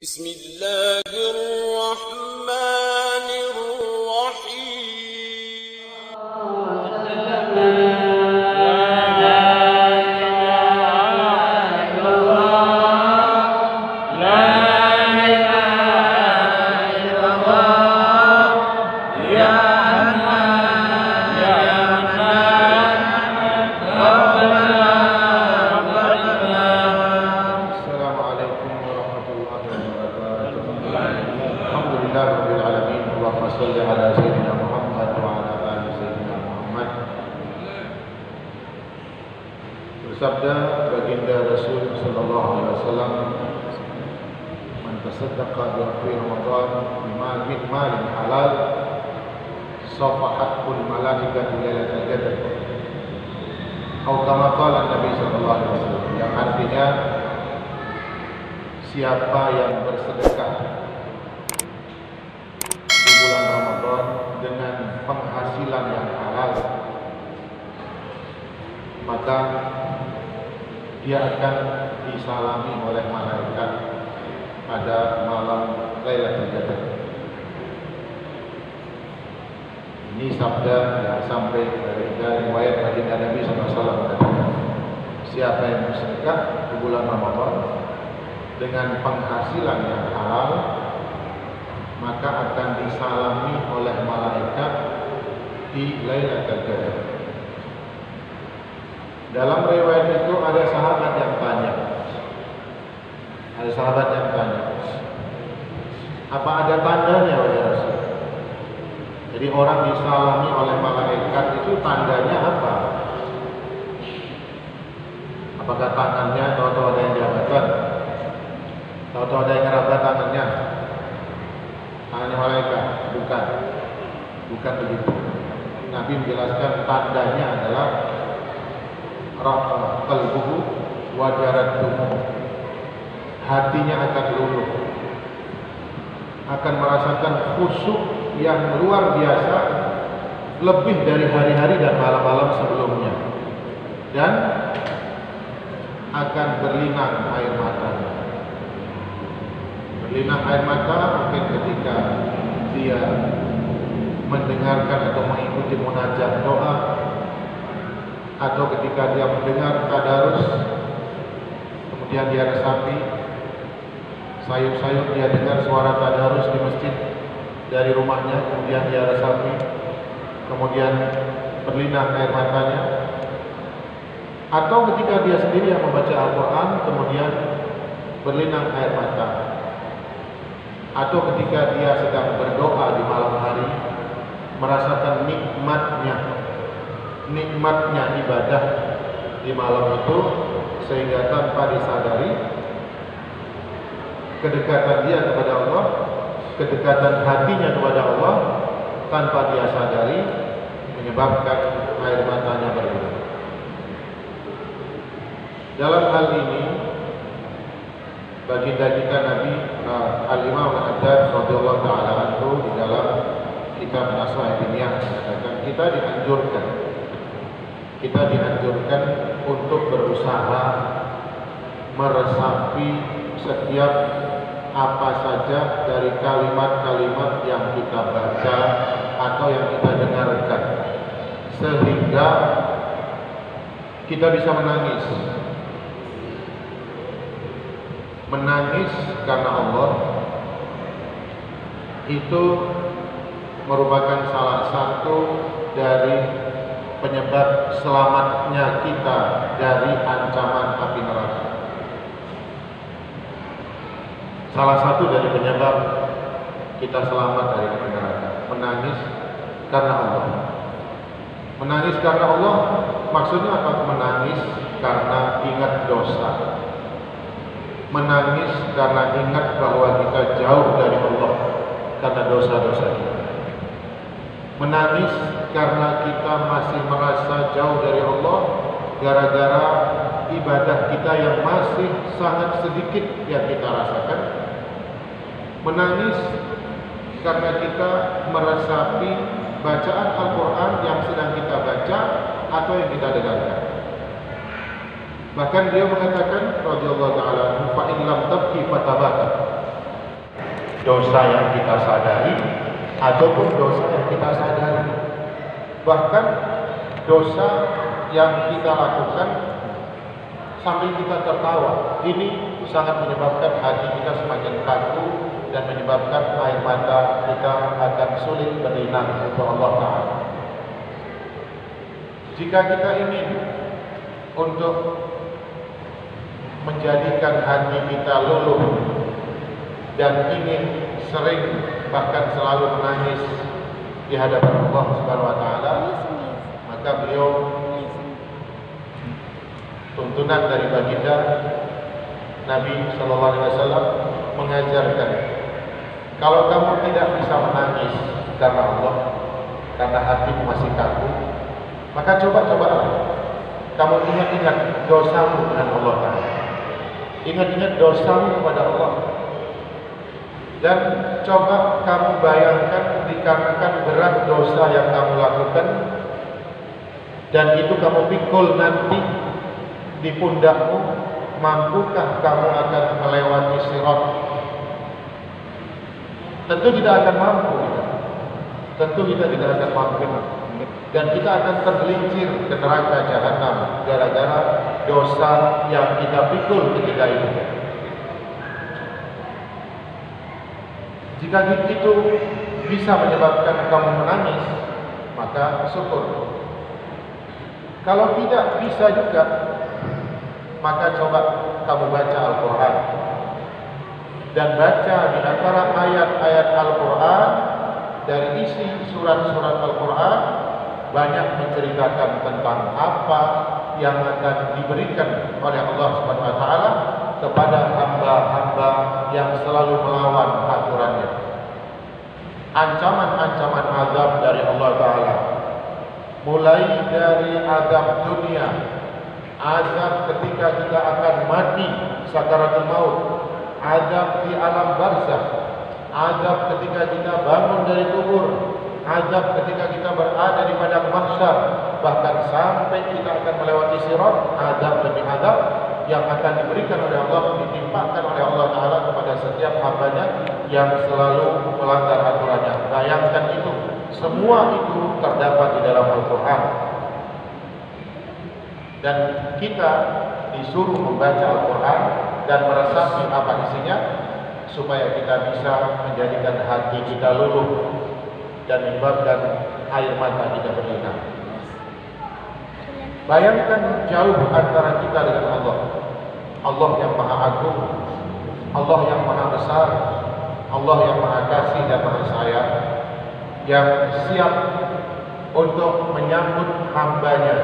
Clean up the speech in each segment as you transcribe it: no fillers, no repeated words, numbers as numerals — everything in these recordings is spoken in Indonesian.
بسم الله الرحمن Bersabda baginda Rasul sallallahu alaihi wasallam, "Man tasaddaqa bi Ramadan min malin halal, safahatul malaikatu lailatal qadar." Atau kama qala Nabi sallallahu alaihi wasallam, yang artinya siapa yang bersedekah di bulan Ramadan dengan penghasilan yang halal, maka dia akan disalami oleh malaikat pada malam Lailatul Qadar. Ini sabda yang sampai dari riwayat baginda Nabi SAW, siapa yang bersedekah di bulan Ramadan dengan penghasilan yang halal, maka akan disalami oleh malaikat di Lailatul Qadar. Dalam riwayat itu ada sahabat yang tanya. Apa ada tandanya wahai Rasul? Jadi orang disalami oleh malaikat itu tandanya apa? Apakah tangannya tahu-tahu ada yang diabakan? Tahu-tahu ada yang ngerabat tangannya? Tangannya malaikat? Bukan begitu. Nabi menjelaskan tandanya adalah rafa qalbuhu wa jaratuhu, hatinya akan luluh, akan merasakan khusyuk yang luar biasa, lebih dari hari-hari dan malam-malam sebelumnya, dan akan berlinang air matanya. Berlinang air mata mungkin ketika dia mendengarkan atau mengikuti munajat doa, atau ketika dia mendengar tadarus, kemudian dia resapi, sayup-sayup dia dengar suara tadarus di masjid dari rumahnya, kemudian dia resapi, kemudian berlinang air matanya, atau ketika dia sendiri yang membaca Al-Quran, kemudian berlinang air mata, atau ketika dia sedang berdoa di malam hari, merasakan nikmatnya ibadah di malam itu, sehingga tanpa disadari kedekatan dia kepada Allah, kedekatan hatinya kepada Allah, tanpa dia sadari menyebabkan air matanya berlinang. Dalam hal ini baginda kita Nabi Al-Imam Al-Haddad radhiyallahu ta'ala anhu di dalam kitab Nasihat Diniyah mengatakan, kita dianjurkan untuk berusaha meresapi setiap apa saja dari kalimat-kalimat yang kita baca atau yang kita dengarkan, sehingga kita bisa menangis karena Allah. Itu merupakan salah satu dari penyebab selamatnya kita dari ancaman api neraka. Salah satu dari penyebab kita selamat dari api neraka, menangis karena Allah. Menangis karena Allah maksudnya apa? Menangis karena ingat dosa. Menangis karena ingat bahwa kita jauh dari Allah karena dosa-dosa kita. Menangis karena kita masih merasa jauh dari Allah gara-gara ibadah kita yang masih sangat sedikit yang kita rasakan. Menangis karena kita meresapi bacaan Al-Quran yang sedang kita baca atau yang kita dengarkan. Bahkan dia mengatakan radhiyallahu ta'ala, fa in lam tabki fatabaka. dosa yang kita sadari ataupun dosa yang kita sadari. Bahkan dosa yang kita lakukan sambil kita tertawa, ini sangat menyebabkan hati kita semakin kaku dan menyebabkan air mata kita akan sulit berlinang untuk Allah Ta'ala. Jika kita ingin untuk menjadikan hati kita luluh dan ingin sering bahkan selalu menangis di hadapan Allah Subhanahu wa taala, maka beliau tuntunan dari baginda Nabi sallallahu alaihi wasallam mengajarkan, kalau kamu tidak bisa menangis karena Allah, karena hatimu masih kaku, maka coba-cobalah kamu ingat-ingat dosamu dengan Allah Ta'ala. Ingat-ingat dosamu kepada Allah. Dan coba kamu bayangkan dikarenakan berat dosa yang kamu lakukan, dan itu kamu pikul nanti di pundakmu, mampukah kamu akan melewati sirat? Tentu tidak akan mampu. Tentu kita tidak akan mampu. Dan kita akan tergelincir ke neraka jahanam gara-gara dosa yang kita pikul ketika itu. Jika itu bisa menyebabkan kamu menangis, maka syukur. Kalau tidak bisa juga, maka coba kamu baca Al-Quran. Dan baca di antara ayat-ayat Al-Quran, dari isi surat-surat Al-Quran, banyak menceritakan tentang apa yang akan diberikan oleh Allah Subhanahu wa taala kepada hamba-hamba yang selalu melawan aturannya. Ancaman-ancaman azab dari Allah Ta'ala, mulai dari azab dunia, azab ketika kita akan mati sakaratul maut, azab di alam barzakh, azab ketika kita bangun dari kubur, azab ketika kita berada di padang mahsyar, bahkan sampai kita akan melewati sirat, azab demi azab yang akan diberikan oleh Allah, ditimpakan oleh Allah Ta'ala kepada setiap hambanya yang selalu melanggar aturannya. Bayangkan itu, semua itu terdapat di dalam Al-Quran. Dan kita disuruh membaca Al-Quran dan meresapi apa isinya, supaya kita bisa menjadikan hati kita luluh dan menyebabkan air mata kita berlinang. Bayangkan jauh antara kita dengan Allah. Allah yang maha agung, Allah yang maha besar, Allah yang maha kasih dan maha sayang, yang siap untuk menyambut hambanya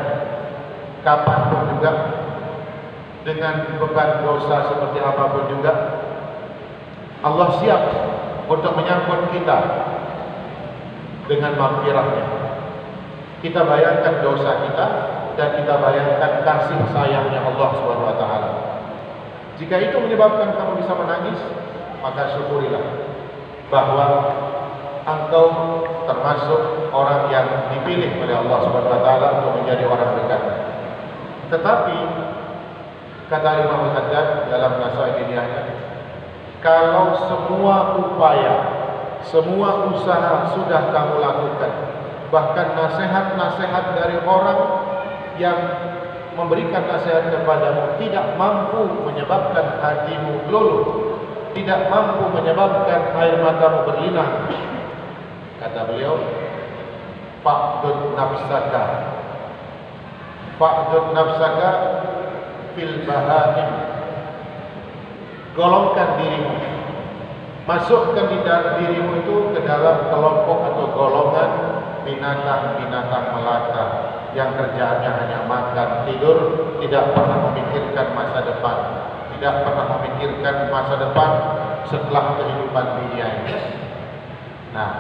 kapanpun juga, dengan beban dosa seperti apapun juga. Allah siap untuk menyambut kita dengan maghfirahnya. Kita bayangkan dosa kita dan kita bayangkan kasih sayangnya Allah Subhanahu wa taala. Jika itu menyebabkan kamu bisa menangis, maka syukurilah bahwa engkau termasuk orang yang dipilih oleh Allah Subhanahu wa taala untuk menjadi orang dekatnya. Tetapi kata Imam Al-Haddad dalam Nasihat Diniyahnya, kalau semua upaya, semua usaha sudah kamu lakukan, bahkan nasihat-nasihat dari orang yang memberikan nasihat kepadamu tidak mampu menyebabkan hatimu luluh, tidak mampu menyebabkan air matamu berlinang, kata beliau, fa'dud nafsaka fil bahaim, golongkan dirimu, masukkan di dalam dirimu itu ke dalam kelompok atau golongan binatang-binatang melata yang kerjaannya hanya makan, tidur, tidak pernah memikirkan masa depan, tidak pernah memikirkan masa depan setelah kehidupan dunia ini. Nah,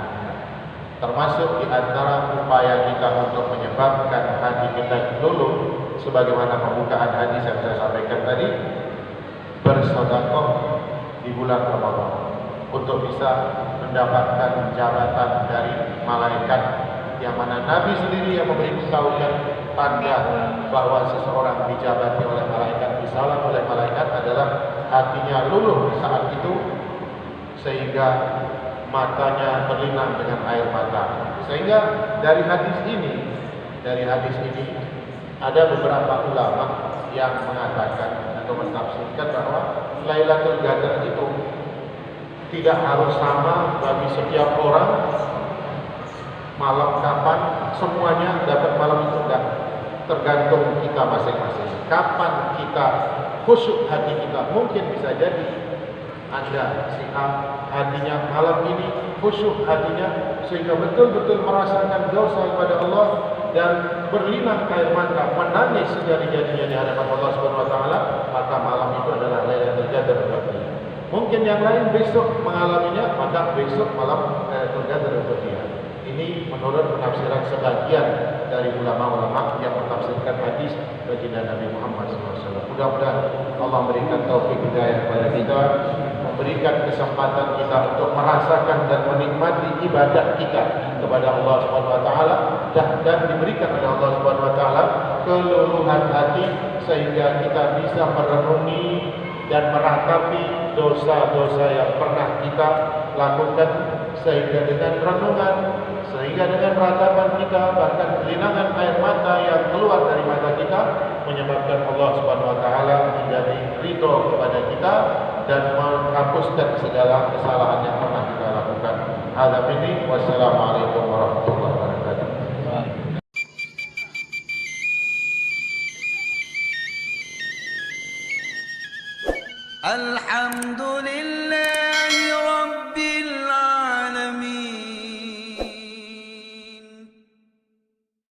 termasuk di antara upaya kita untuk menyebabkan hati kita luluh, sebagaimana pembukaan hadis yang saya sampaikan tadi, bersedekah di bulan Ramadan untuk bisa mendapatkan jabatan dari malaikat, yang mana Nabi sendiri yang memberitahukan tanda bahwa seseorang dijabati oleh malaikat, disalam oleh malaikat adalah hatinya luluh saat itu, sehingga matanya berlinang dengan air mata. Sehingga dari hadis ini ada beberapa ulama yang mengatakan atau mentafsirkan bahwa Lailatul Qadar itu tidak harus sama bagi setiap orang. Malam kapan semuanya dapat malam itu enggak, tergantung kita masing-masing. Kapan kita khusyuk hati kita, mungkin bisa jadi Anda si A hatinya malam ini khusyuk hatinya sehingga betul-betul merasakan dosa kepada Allah dan berlinang air mata, menangis sejadi-jadinya di hadapan Allah Subhanahu wa taala, maka malam itu adalah Lailatul Qadar bagi dia. Mungkin yang lain besok mengalaminya, maka besok malam Lailatul Qadar untuk dia. Ini menurut penafsiran sebagian dari ulama-ulama yang menafsirkan hadis baginda Nabi Muhammad SAW. Mudah-mudahan Allah memberikan taufik hidayah kepada kita, memberikan kesempatan kita untuk merasakan dan menikmati ibadah kita kepada Allah Subhanahu wa taala dan diberikan oleh Allah Subhanahu wa taala keluluhan hati sehingga kita bisa merenungi dan meratapi dosa-dosa yang pernah kita lakukan, sehingga dengan renungan, sehingga dengan ratapan kita, bahkan kelinangan air mata yang keluar dari mata kita menyebabkan Allah Subhanahu wa taala menjadi ridho kepada kita dan menghapuskan segala kesalahan yang pernah kita lakukan. Hadza minni, wassalamualaikum warahmatullahi wabarakatuh. Alhamdulillah.